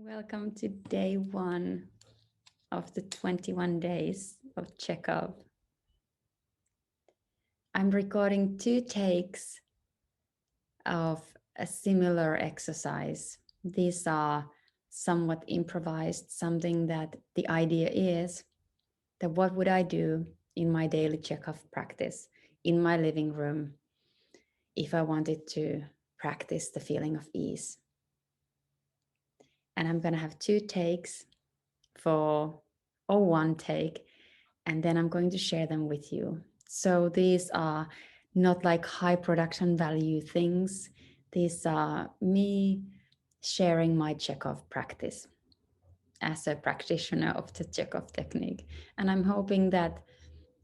Welcome to day 1 of the 21 days of Chekhov. I'm recording 2 takes of a similar exercise. These are somewhat improvised, something that the idea is that what would I do in my daily Chekhov practice in my living room if I wanted to practice the feeling of ease. And I'm going to have 2 takes or 1 take, and then I'm going to share them with you. So these are not like high production value things. These are me sharing my Chekhov practice as a practitioner of the Chekhov technique. And I'm hoping that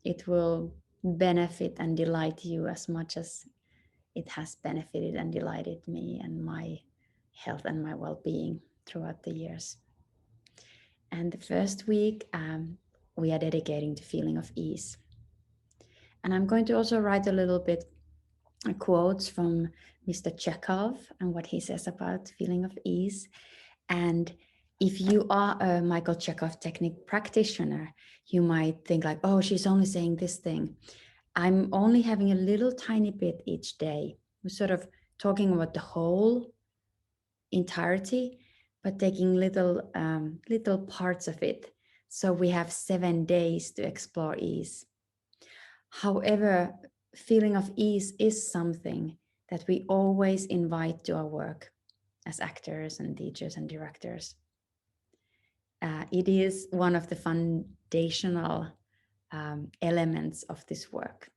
it will benefit and delight you as much as it has benefited and delighted me and my health and my well-being throughout the years. And the first week, we are dedicating to feeling of ease. And I'm going to also write a little bit quotes from Mr. Chekhov and what he says about feeling of ease. And if you are a Michael Chekhov technique practitioner, you might think like, oh, she's only saying this thing. I'm only having a little tiny bit each day. We're sort of talking about the whole entirety, but taking little parts of it. So we have 7 days to explore ease. However, feeling of ease is something that we always invite to our work as actors and teachers and directors. It is one of the foundational elements of this work.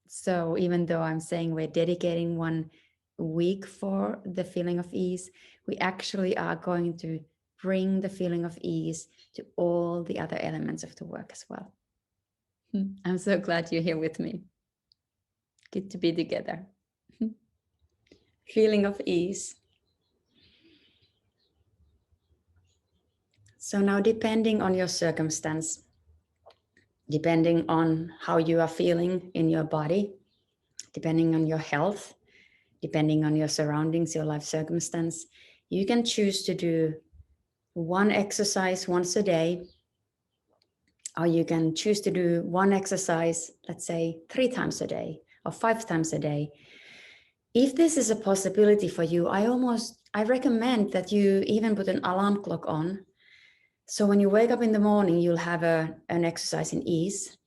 So even though I'm saying we're dedicating 1 week for the feeling of ease, we actually are going to bring the feeling of ease to all the other elements of the work as well. I'm so glad you're here with me. Good to be together. Feeling of ease. So now, depending on your circumstance, depending on how you are feeling in your body, depending on your health, depending on your surroundings, your life circumstance, you can choose to do 1 exercise once a day, or you can choose to do 1 exercise, let's say 3 times a day or 5 times a day. If this is a possibility for you, I recommend that you even put an alarm clock on. So when you wake up in the morning, you'll have an exercise in ease.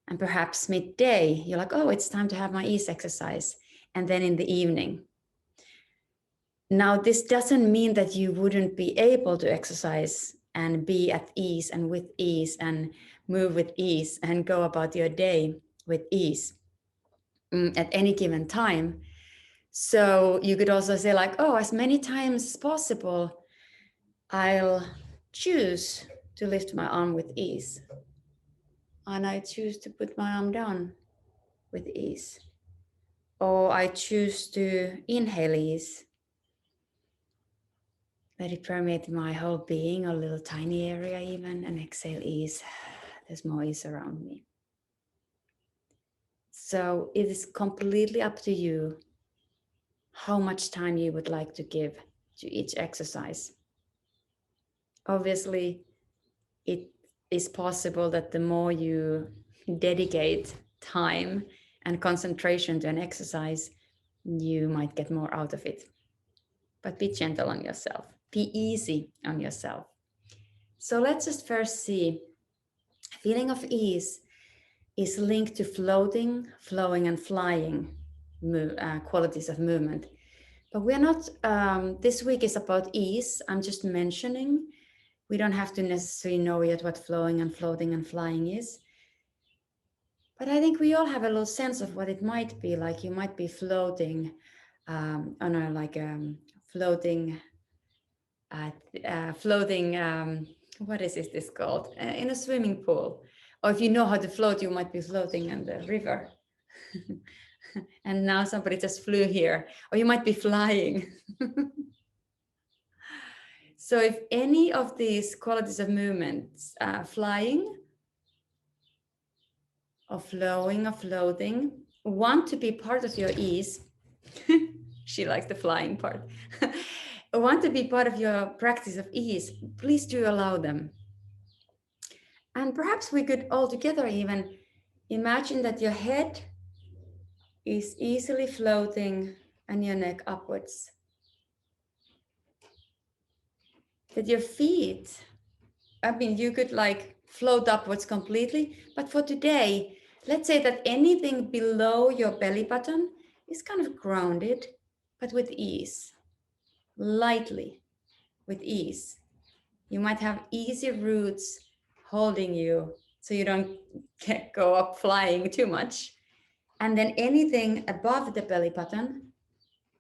And perhaps midday, you're like, oh, it's time to have my ease exercise. And then in the evening. Now, this doesn't mean that you wouldn't be able to exercise and be at ease and with ease and move with ease and go about your day with ease at any given time. So you could also say like, oh, as many times as possible, I'll choose to lift my arm with ease. And I choose to put my arm down with ease. Or I choose to inhale ease. Let it permeate my whole being, a little tiny area even, and exhale ease. There's more ease around me. So it is completely up to you how much time you would like to give to each exercise. Obviously, it is possible that the more you dedicate time and concentration to an exercise, you might get more out of it. But be gentle on yourself. Be easy on yourself. So let's just first see, feeling of ease is linked to floating, flowing, and flying qualities of movement. But we're not, this week is about ease. I'm just mentioning. We don't have to necessarily know yet what flowing and floating and flying is. But I think we all have a little sense of what it might be. Like you might be floating what is this called? In a swimming pool. Or if you know how to float, you might be floating in the river. And now somebody just flew here. Or you might be flying. So if any of these qualities of movements, flying, or flowing, or floating, want to be part of your ease, she likes the flying part, want to be part of your practice of ease, please do allow them. And perhaps we could all together even imagine that your head is easily floating and your neck upwards. That your feet, I mean, you could like float upwards completely, but for today, let's say that anything below your belly button is kind of grounded, but with ease, lightly, with ease. You might have easy roots holding you so you don't go up flying too much. And then anything above the belly button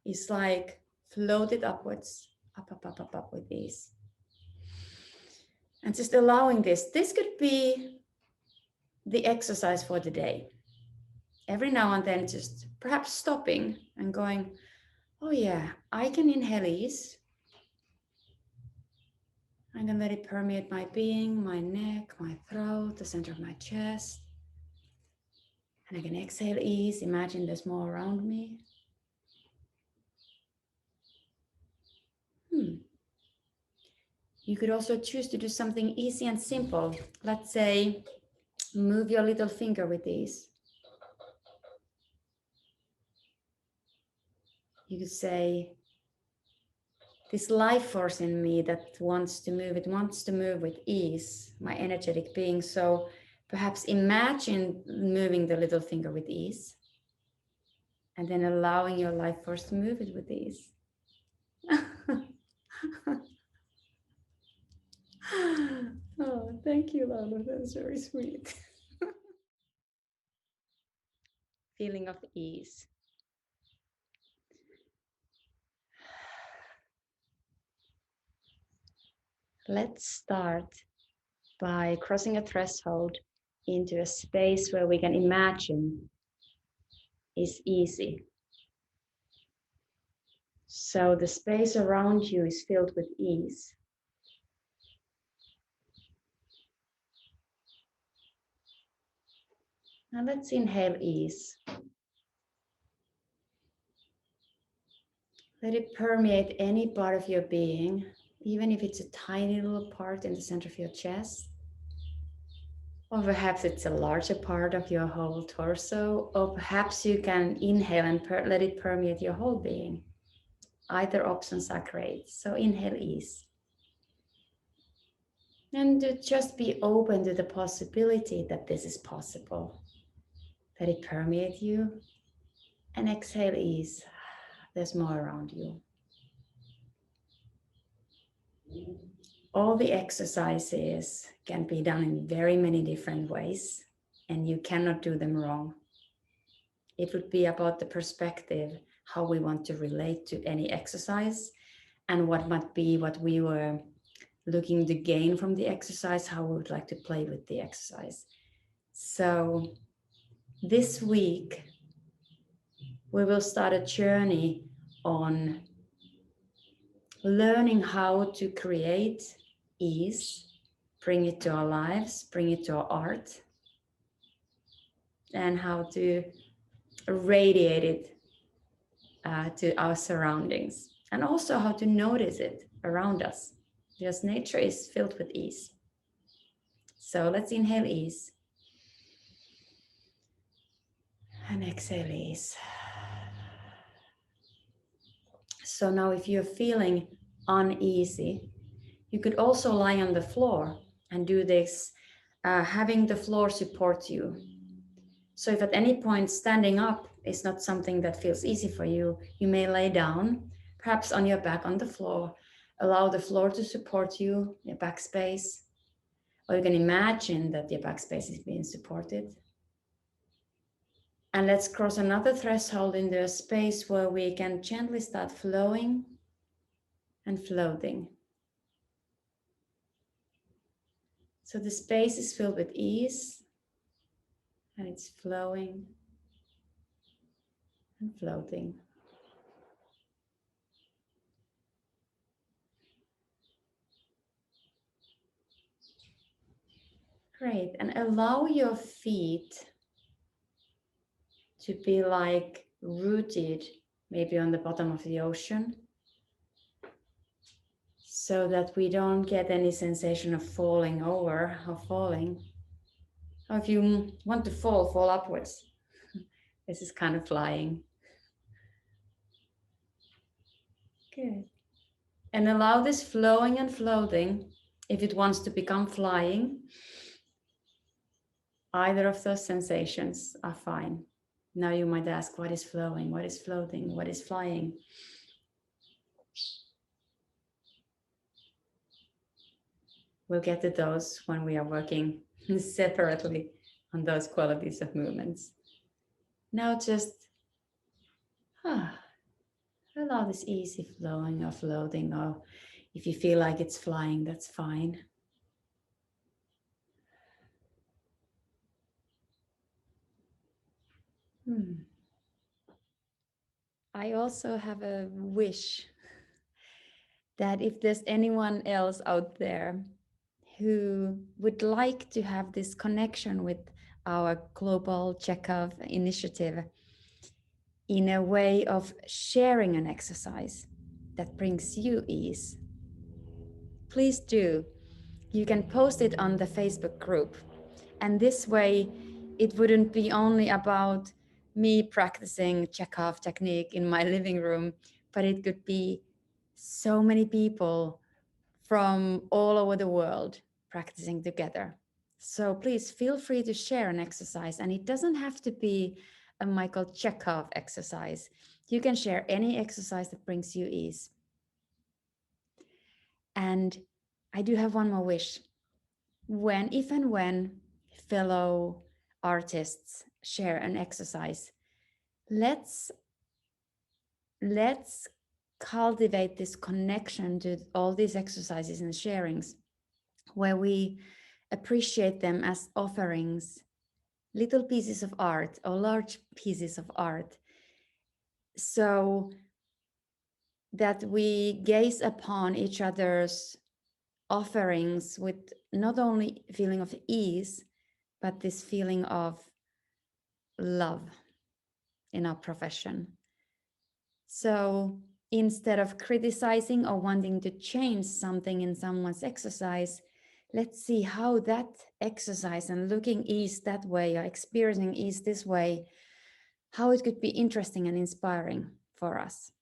is like floated upwards, up with ease. And just allowing this could be the exercise for the day. Every now and then, just perhaps stopping and going, oh yeah, I can inhale ease. I can let it permeate my being, my neck, my throat, the center of my chest. And I can exhale ease, imagine there's more around me. You could also choose to do something easy and simple. Let's say, move your little finger with ease. You could say, this life force in me that wants to move, it wants to move with ease, my energetic being. So perhaps imagine moving the little finger with ease and then allowing your life force to move it with ease. Oh, thank you, Laura. That's very sweet. Feeling of ease. Let's start by crossing a threshold into a space where we can imagine is easy. So the space around you is filled with ease. Now let's inhale ease. Let it permeate any part of your being, even if it's a tiny little part in the center of your chest. Or perhaps it's a larger part of your whole torso. Or perhaps you can inhale and let it permeate your whole being. Either options are great. So inhale ease. And to just be open to the possibility that this is possible. Let it permeate you. And exhale ease. There's more around you. All the exercises can be done in very many different ways, and you cannot do them wrong. It would be about the perspective, how we want to relate to any exercise, and what might be what we were looking to gain from the exercise, how we would like to play with the exercise. So this week, we will start a journey on learning how to create ease, bring it to our lives, bring it to our art, and how to radiate it to our surroundings, and also how to notice it around us, because nature is filled with ease. So let's inhale ease and exhale ease. So now if you're feeling uneasy, you could also lie on the floor and do this, having the floor support you. So if at any point standing up is not something that feels easy for you, you may lay down, perhaps on your back on the floor. Allow the floor to support you, your back space. Or you can imagine that your back space is being supported. And let's cross another threshold into a space where we can gently start flowing and floating. So the space is filled with ease, and it's flowing and floating. Great, and allow your feet to be like rooted maybe on the bottom of the ocean. so that we don't get any sensation of falling over or falling. Or if you want to fall upwards. This is kind of flying. Good. And allow this flowing and floating. If it wants to become flying, either of those sensations are fine. Now you might ask, what is flowing? What is floating? What is flying? We'll get to those when we are working separately on those qualities of movements. Now just allow this easy flowing or floating, or if you feel like it's flying, that's fine. I also have a wish that if there's anyone else out there who would like to have this connection with our global Chekhov initiative in a way of sharing an exercise that brings you ease, please do. You can post it on the Facebook group. And this way, it wouldn't be only about me practicing Chekhov technique in my living room, but it could be so many people from all over the world practicing together. So please feel free to share an exercise, and it doesn't have to be a Michael Chekhov exercise. You can share any exercise that brings you ease. And I do have one more wish. If and when fellow artists share an exercise, let's cultivate this connection to all these exercises and sharings, where we appreciate them as offerings, little pieces of art or large pieces of art, so that we gaze upon each other's offerings with not only feeling of ease, but this feeling of love in our profession. So instead of criticizing or wanting to change something in someone's exercise, let's see how that exercise and looking ease that way or experiencing ease this way, how it could be interesting and inspiring for us.